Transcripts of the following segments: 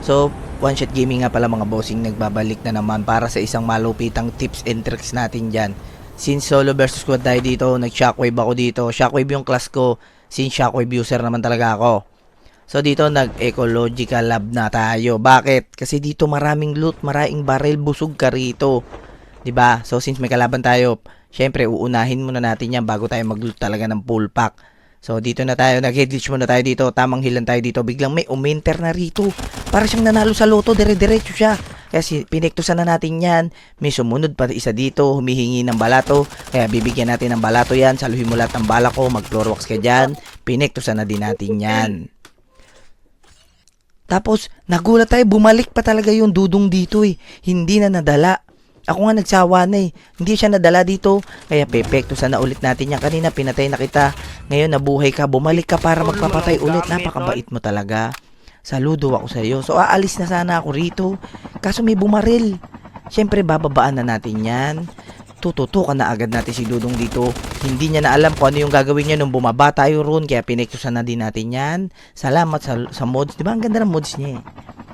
So, One Shot Gaming nga pala mga bossing, nagbabalik na naman para sa isang malupitang tips and tricks natin dyan. Since solo versus squad tayo dito, nag-shockwave ako dito. Shockwave yung class ko, since shockwave user naman talaga ako. So dito nag-ecological lab na tayo. Bakit? Kasi dito maraming loot, maraming barrel, busog ka rito. 'Di ba? So since may kalaban tayo, syempre uunahin muna natin 'yan bago tayo mag-loot talaga ng full pack. So dito na tayo, nag-headglitch muna tayo dito, tamang hilan tayo dito. Biglang may uminter na rito. Para siyang nanalo sa loto, dire-diretso siya. Kasi pinektusan na natin 'yan. May sumunod pa isa dito, humihingi ng balato. Kaya bibigyan natin ng balato 'yan. Saluhin mo lahat ng bala ko, mag-floorwax ka diyan. Pinektusan na din natin 'yan. Tapos, nagulat tayo, bumalik pa talaga yung dudong dito eh. Hindi na nadala. Ako nga nagsawa na eh. Hindi siya nadala dito. Kaya pepekto sana ulit natin yan. Kanina pinatay na kita. Ngayon nabuhay ka. Bumalik ka para magpapatay ulit. Napakabait mo talaga. Saludo ako sa iyo. So aalis na sana ako rito. Kaso may bumaril. Siyempre bababaan na natin yan. Tututukan na agad natin si Dudong dito. Hindi niya na alam kung ano yung gagawin niya nung bumaba tayo roon. Kaya pinektusan na din natin yan. Salamat sa mods. Diba ang ganda ng mods niya eh.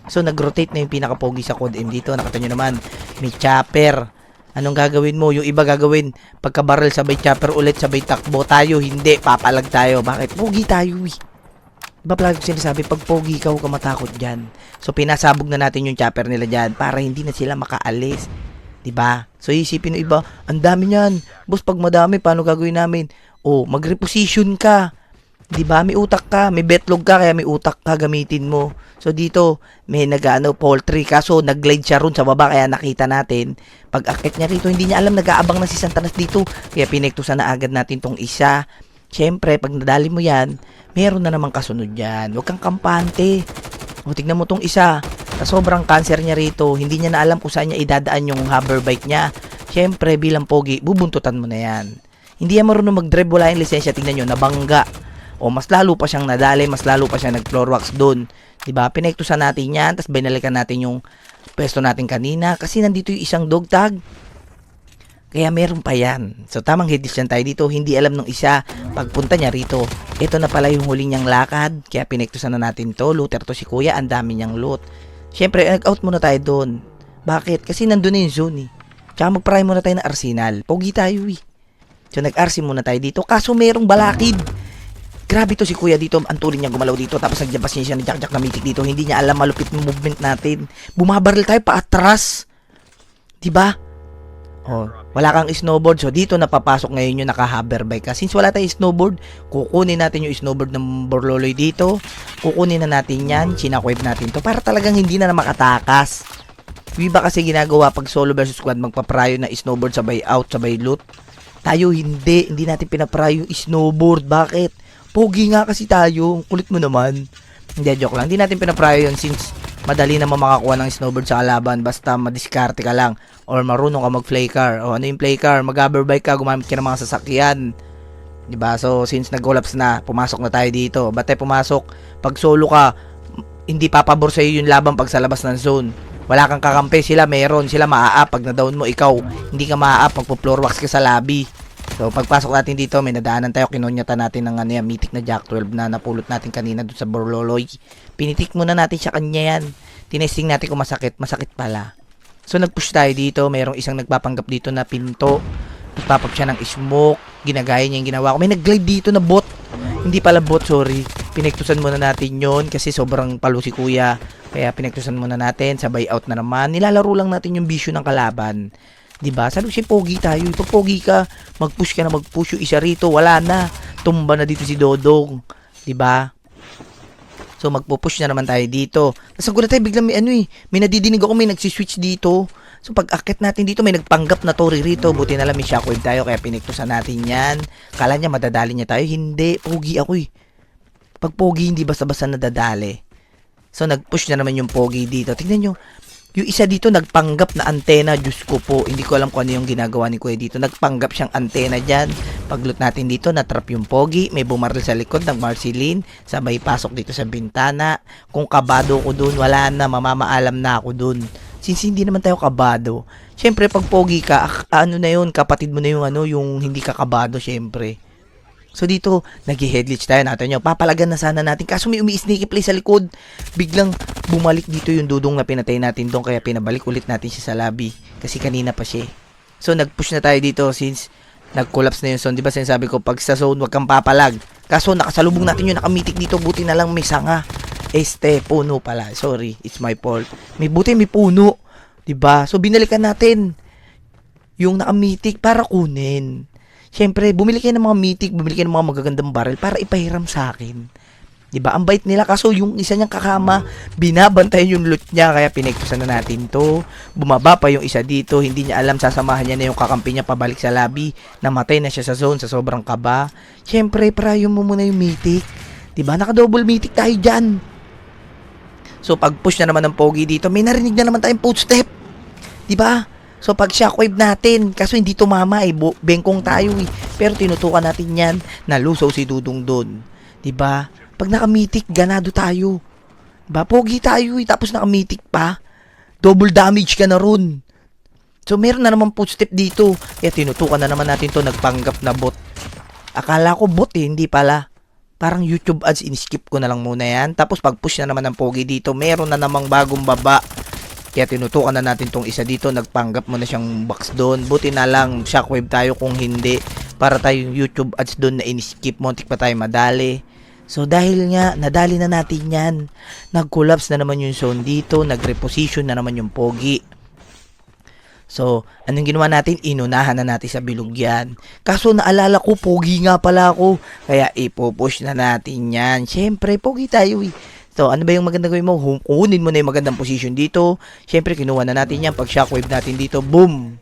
So nag-rotate na yung pinaka-pogi sa Code M dito. Nakita nyo naman. May chopper. Anong gagawin mo? Yung iba gagawin pagka-barrel sabay chopper ulit sabay takbo tayo. Hindi. Papalag tayo. Bakit? Pogi tayo eh. Diba palagi ko sinasabi, pag pogi ka, huwag ka matakot dyan. So pinasabog na natin yung chopper nila dyan para hindi na sila makaalis. Diba? So isipin ng iba, ang dami niyan. Boss, pag madami, paano gagawin namin? Oh, mag-reposition ka. Diba? May utak ka, may betlog ka, kaya may utak ka gamitin mo. So dito, may poultry, kaso nag-glide siya ron sa baba, kaya nakita natin. Pag akit niya rito, hindi niya alam, nag-aabang na si Santanas dito. Kaya pinektusan na agad natin tong isa. Siyempre, pag nadali mo yan, meron na namang kasunod yan. Huwag kang kampante. O, tignan mo tong isa. Sa sobrang cancer niya rito, hindi niya na alam kung saan niya idadaan yung hover bike niya. Siyempre, bilang pogi, bubuntutan mo na yan. Hindi yan marunong mag-drive, wala yung lisensya. Tingnan nyo, nabangga. O, mas lalo pa siyang nadali, mas lalo pa siyang nag-floorwax doon. Diba? Pinektusan natin yan, tapos binalikan natin yung pwesto natin kanina. Kasi nandito yung isang dog tag. Kaya meron pa yan. So, tamang headlist yan tayo dito. Hindi alam nung isa. Pagpunta niya rito, ito na pala yung huli niyang lakad. Kaya pinektusan na natin to. Looter to si kuya, ang dami niyang loot. Siyempre, nag-out muna tayo doon. Bakit? Kasi nandun na yung zone eh. Tsaka mag-pry muna tayo ng arsenal. Pogi tayo eh. So, nag-RC muna tayo dito. Kaso merong balakid. Grabe to si kuya dito. Ang tuloy niya gumalaw dito. Tapos nagjabas niya siya ng jack-jack na mitik dito. Hindi niya alam malupit yung movement natin. Bumabaril tayo pa atras. Diba? Oh, wala kang snowboard. So, dito napapasok ngayon yung naka-hover bike ka. Since wala tayong snowboard, kukunin natin yung snowboard ng Borloloy dito. Kukunin na natin yan. Chinakwave natin to. Para talagang hindi na makatakas. Iba kasi ginagawa pag solo versus squad, magpaprayo na snowboard sabay out, sabay loot. Tayo hindi. Hindi natin pinaprayo yung snowboard. Bakit? Pogi nga kasi tayo. Kulit mo naman. Hindi, joke lang. Hindi natin pinaprayo yun since madali naman makakuha ng snowboard sa kalaban basta madiskarte ka lang or marunong ka mag-play car. O ano yung play car? Mag-hover bike ka, gumamit ka ng mga sasakyan. Diba? So, since nag-collapse na, pumasok na tayo dito. Ba't tayo pumasok? Pag solo ka, hindi papabor sa'yo yung laban pag sa labas ng zone. Wala kang kakampi. Sila meron. Sila maa-up. Pag na-down mo, ikaw, hindi ka maa-up. Magpo-floorwax ka sa lobby. So, pagpasok natin dito, may nadaanan tayo. Kinunyatan natin ng ano yan, mythic na Jack 12 na napulot natin kanina doon sa Borloloy. Pinitik muna natin siya kanya yan. Tinesting natin kung masakit. Masakit pala. So, nag-push tayo dito. Mayroong isang nagpapanggap dito na pinto. Nagpapap siya ng smoke. Ginagaya niya yung ginawa ko. May nag-glide dito na bot. Hindi pala bot, sorry. Pinektusan muna natin yon kasi sobrang palo si kuya. Kaya pinektusan muna natin. Sabay out na naman. Nilalaro lang natin yung bisyo ng kalaban. Diba? Sabi ko si pogi tayo. Pag pogi ka, mag-push ka na mag-push. Yung isa rito, wala na. Tumba na dito si Dodong. Diba? So, magpo-push na naman tayo dito. Tapos gulat tayo, biglang may nadidinig ako, may nagsiswitch dito. So, pag akit natin dito, may nagpanggap na tori rito. Buti na lang may shockwave tayo, kaya piniktusan natin yan. Kala niya, madadali niya tayo. Hindi, pogi ako eh. Pag pogi, hindi basta-basta nadadali. So, nag-push na naman yung pogi dito. Tingnan nyo, yung isa dito, nagpanggap na antena. Diyos ko po, hindi ko alam kung ano yung ginagawa ni kuya dito. Nagpanggap siyang antena dyan. Pagloot natin dito, natrap yung pogi. May bumaril sa likod ng Marceline. Sabay pasok dito sa bintana. Kung kabado ko dun, wala na. Mamamaalam na ako dun. Since hindi naman tayo kabado. Siyempre, pag pogi ka, ano na yun, kapatid mo na yung yung hindi ka kabado, siyempre. So dito, nag-headlitch tayo natin nyo. Papalagan na sana natin. Kaso may umi-sneaky play sa likod. Biglang bumalik dito yung dudong na pinatay natin doon. Kaya pinabalik ulit natin siya sa lobby. Kasi kanina pa siya. So nag-push na tayo dito since nag-collapse na yung zone. Diba sinasabi ko, pag sa zone, wag kang papalag. Kaso nakasalubong natin yung nakamitik dito. Buti na lang may sanga. Puno pala. Sorry, it's my fault. May puno. Diba? So binalikan natin yung nakamitik para kunin. Siyempre, bumili kayo ng mga mythic, bumili kayo ng mga magagandang barrel para ipahiram sa akin. Diba? Ang bait nila. Kaso yung isa niyang kakama, binabantayan yung loot niya. Kaya pinektusan na natin to. Bumaba pa yung isa dito. Hindi niya alam, sasamahan niya na yung kakampi niya pabalik sa lobby. Namatay na siya sa zone sa sobrang kaba. Siyempre, prayo mo muna yung mythic. Diba? Naka-double mythic tayo dyan. So, pag push na naman ng pogi dito, may narinig na naman tayong footstep. Diba? So, pag shockwave natin, kaso hindi tumama bengkong tayo Pero tinutukan natin yan, nalusaw si Dudong doon. Diba? Pag nakamitik, ganado tayo. Diba? Pogi tayo tapos nakamitik pa. Double damage ka na ron. So, meron na naman footstep dito. Kaya tinutukan na naman natin to, nagpanggap na bot. Akala ko bot hindi pala. Parang YouTube ads, in-skip ko na lang muna yan. Tapos, pag push na naman ng pogi dito, meron na namang bagong baba. Kaya tinutukan na natin tong isa dito, nagpanggap mo na siyang box doon. Buti na lang shockwave tayo kung hindi. Para tayong YouTube ads doon na in-skip, montik pa tayo madali. So dahil nga, nadali na natin yan. Nag-collapse na naman yung zone dito, nag-reposition na naman yung pogi. So, anong ginawa natin? Inunahan na natin sa bilog yan. Kaso naalala ko, pogi nga pala ako. Kaya ipupush na natin yan. Siyempre, pogi tayo So, ano ba yung magandang gawin mo? Kunin mo na yung magandang position dito. Siyempre, kinuha na natin yan. Pag shockwave natin dito, boom!